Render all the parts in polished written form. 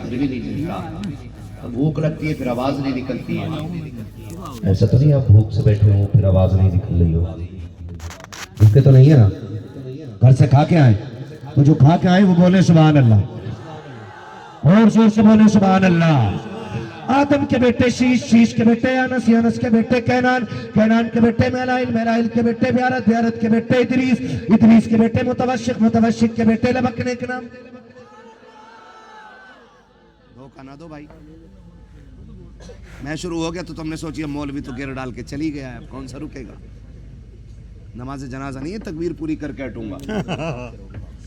بھی نہیں ملتا، بھوک لگتی ہے پھر آواز نہیں نکلتی ہے۔ ایسا تو نہیں آپ بھوک سے بیٹھے ہو پھر آواز نہیں نکل رہی ہو؟ بھوکے تو نہیں ہے نا؟ گھر سے کھا کے آئے تو جو کھا کے آئے وہ بولے سبحان اللہ، اور زور سے بولے سبحان اللہ۔ آدم کے بیٹے شیش، شیش کے بیٹے انس، انس کے بیٹے کینان، کینان کے بیٹے میلائل، میلائل کے بیٹے بیارت، بیارت کے بیٹے ادریس، ادریس کے بیٹے متوشق، متوشق کے بیٹے لبکنے کے نام۔ دھوکہ نہ دو بھائی، میں شروع ہو گیا تو تم نے سوچی مولوی تو گیر ڈال کے چلی گیا ہے، اب کون سا رکے گا؟ نماز جنازہ نہیں ہے تکبیر پوری کر کے ہٹوں گا،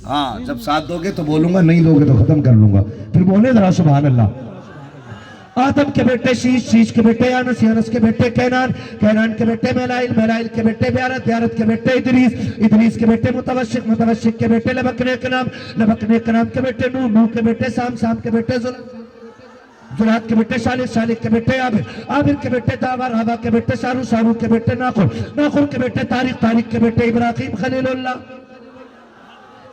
ہاں جب ساتھ دو گے تو بولوں گا، نہیں دو گے تو ختم کر لوں گا۔ پھر بولے ذرا سبحان اللہ۔ آدم کے بیٹے شیش، شیش کے بیٹے انس، انس کے بیٹے کینان، کینان کے بیٹے میلائل، میلائل کے بیٹے بیارت، بیارت کے بیٹے ادریس، ادریس کے بیٹے متوشق، متوشق کے بیٹے لبکنے کے نام، لبکنے کے نام کے بیٹے نوح، نوح کے بیٹے سام، سام کے بیٹے زلات کے بیٹے شالک، شالک کے بیٹے عابر، عابر کے بیٹے داور، ہوا کے بیٹے شارو، شارو کے بیٹے ناخر، ناخر کے بیٹے تاریخ، تاریخ کے بیٹے ابراہیم خلیل اللہ،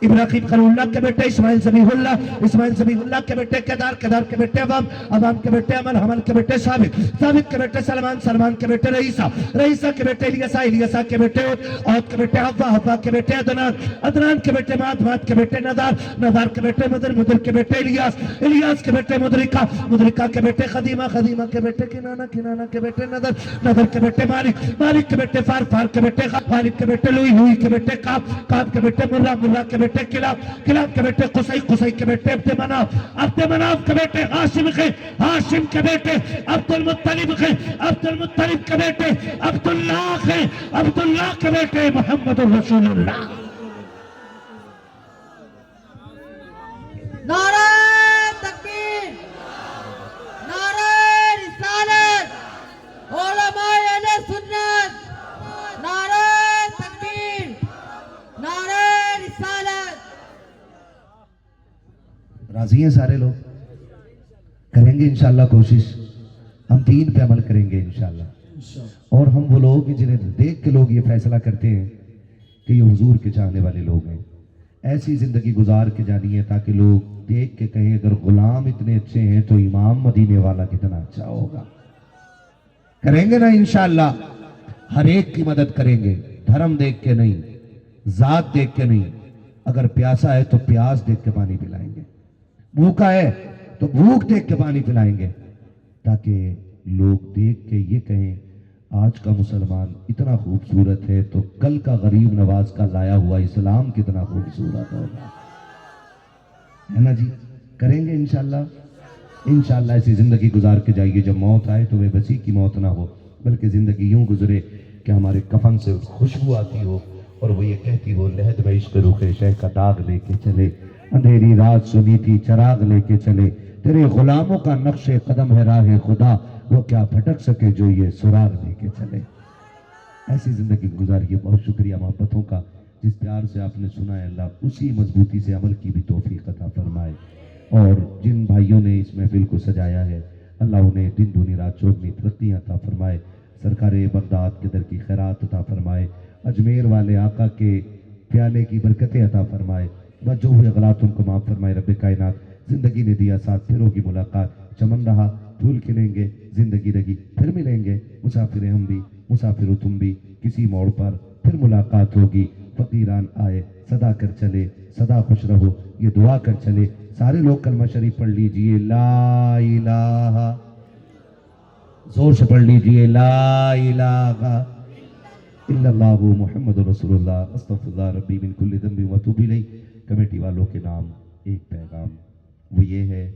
ابراہیم خلیل اللہ کے بیٹے اسماعیل ذبیح اللہ، اسماعیل ذبیح اللہ کے بیٹے کیدار، کیدار کے بیٹے عوام، عوام کے بیٹے عمل، حمل کے بیٹے ثابت، ثابت کے بیٹے سلمان، سلمان کے بیٹے رئیسہ، رئیسہ کے بیٹے الیسا، الیسا کے بیٹے عود کے بیٹے حوا، حوا کے بیٹے عدنان، عدنان کے بیٹے مات، مات کے بیٹے نادار، نادار کے بیٹے مدر، مدر کے بیٹے الیاس، الیاس کے بیٹے مدرکہ، مدرکہ کے بیٹے خدیمہ، خدیمہ کے بیٹے کنانہ، کنانہ کے بیٹے نظر، نظر کے بیٹے مالک، مالک کے بیٹے فار، فار کے بیٹے غالب کے بیٹے لوئی، لوئی کے بیٹے کعب، کعب کے بیٹے مرہ، مرہ کے بیٹے کلاب، کلاب کے بیٹے قصی، قصی کے بیٹے عبد مناف، عبد مناف کے بیٹے ہاشم کے، ہاشم کے بیٹے عبد المطلب کے، عبد المطلب کے بیٹے عبداللہ کے، عبداللہ کے بیٹے محمد الرسول اللہ۔ نعرہ تکبیر، نعرہ رسالت، علماء اہل سنت، نعرہ تکبیر، نعرہ رسالت۔ راضی ہیں سارے لوگ؟ کریں گے انشاءاللہ کوشش، ہم دین پہ عمل کریں گے انشاءاللہ، اور ہم وہ لوگ جنہیں دیکھ کے لوگ یہ فیصلہ کرتے ہیں کہ یہ حضور کے چاہنے والے لوگ ہیں، ایسی زندگی گزار کے جانی ہے تاکہ لوگ دیکھ کے کہیں اگر غلام اتنے اچھے ہیں تو امام مدینے والا کتنا اچھا ہوگا۔ کریں گے نا انشاءاللہ، ہر ایک کی مدد کریں گے، دھرم دیکھ کے نہیں، ذات دیکھ کے نہیں، اگر پیاسا ہے تو پیاس دیکھ کے پانی پلائیں گے، بھوکا ہے تو بھوک دیکھ کے پانی پلائیں گے، تاکہ لوگ دیکھ کے یہ کہیں آج کا مسلمان اتنا خوبصورت ہے تو کل کا غریب نواز کا لایا ہوا اسلام کتنا خوبصورت ہوگا، ہے نا جی؟ کریں گے انشاءاللہ، انشاءاللہ ایسی زندگی گزار کے جائیے جب موت آئے تو بے بسی کی موت نہ ہو، بلکہ زندگی یوں گزرے کہ ہمارے کفن سے خوشبو آتی ہو اور وہ یہ کہتی ہو لہد میں عشق رخ شہ کا داغ لے کے چلے، اندھیری رات سنی تھی چراغ لے کے چلے، تیرے غلاموں کا نقش قدم ہے راہ خدا، وہ کیا پھٹک سکے جو یہ سراغ لے کے چلے۔ ایسی زندگی گزاریے۔ بہت شکریہ محبتوں کا، جس پیار سے آپ نے سنا ہے، اللہ اسی مضبوطی سے عمل کی بھی توفیق عطا فرمائے، اور جن بھائیوں نے اس محفل کو سجایا ہے اللہ انہیں دن دنی رات چوگنی ترقی عطا فرمائے، سرکار بغداد کے در کی خیرات عطا فرمائے، اجمیر والے آقا کے پیالے کی برکتیں عطا فرمائے، جو ہوئے غلط ان کو معاف فرمائے۔ رب کائنات زندگی نے دیا ساتھ، پھر ہوگی ملاقات، چمن رہا پھول کھلیں گے، زندگی رہی پھر ملیں گے، مسافر ہم بھی مسافر ہو تم بھی، کسی موڑ پر پھر ملاقات ہوگی، فقیران آئے صدا کر چلے، سدا خوش رہو یہ دعا کر چلے۔ سارے لوگ کلمہ شریف پڑھ لیجئے، لا الہ، زور سے پڑھ لیجئے، لا الہ الا اللہ محمد رسول اللہ، استغفر اللہ ربی من کل ذنب واتوب الیہ۔ کمیٹی والوں کے نام ایک پیغام، وہ یہ ہے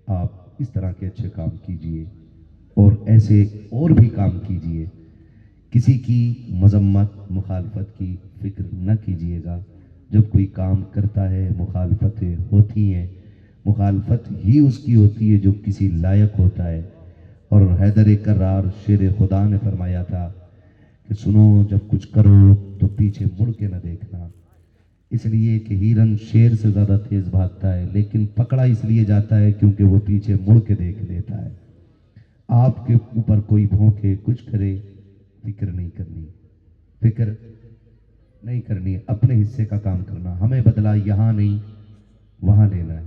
آپ اس طرح کے اچھے کام کیجئے اور ایسے اور بھی کام کیجئے، کسی کی مذمت مخالفت کی فکر نہ کیجئے گا۔ جب کوئی کام کرتا ہے مخالفتیں ہوتی ہیں، مخالفت ہی اس کی ہوتی ہے جو کسی لائق ہوتا ہے، اور حیدر کرار شیر خدا نے فرمایا تھا کہ سنو جب کچھ کرو تو پیچھے مڑ کے نہ دیکھنا، اس لیے کہ ہیرن شیر سے زیادہ تیز بھاگتا ہے لیکن پکڑا اس لیے جاتا ہے کیونکہ وہ پیچھے مڑ کے دیکھ لیتا ہے۔ آپ کے اوپر کوئی بھونکے کچھ کرے، فکر نہیں کرنی، فکر نہیں کرنی، اپنے حصے کا کام کرنا، ہمیں بدلہ یہاں نہیں وہاں لینا ہے،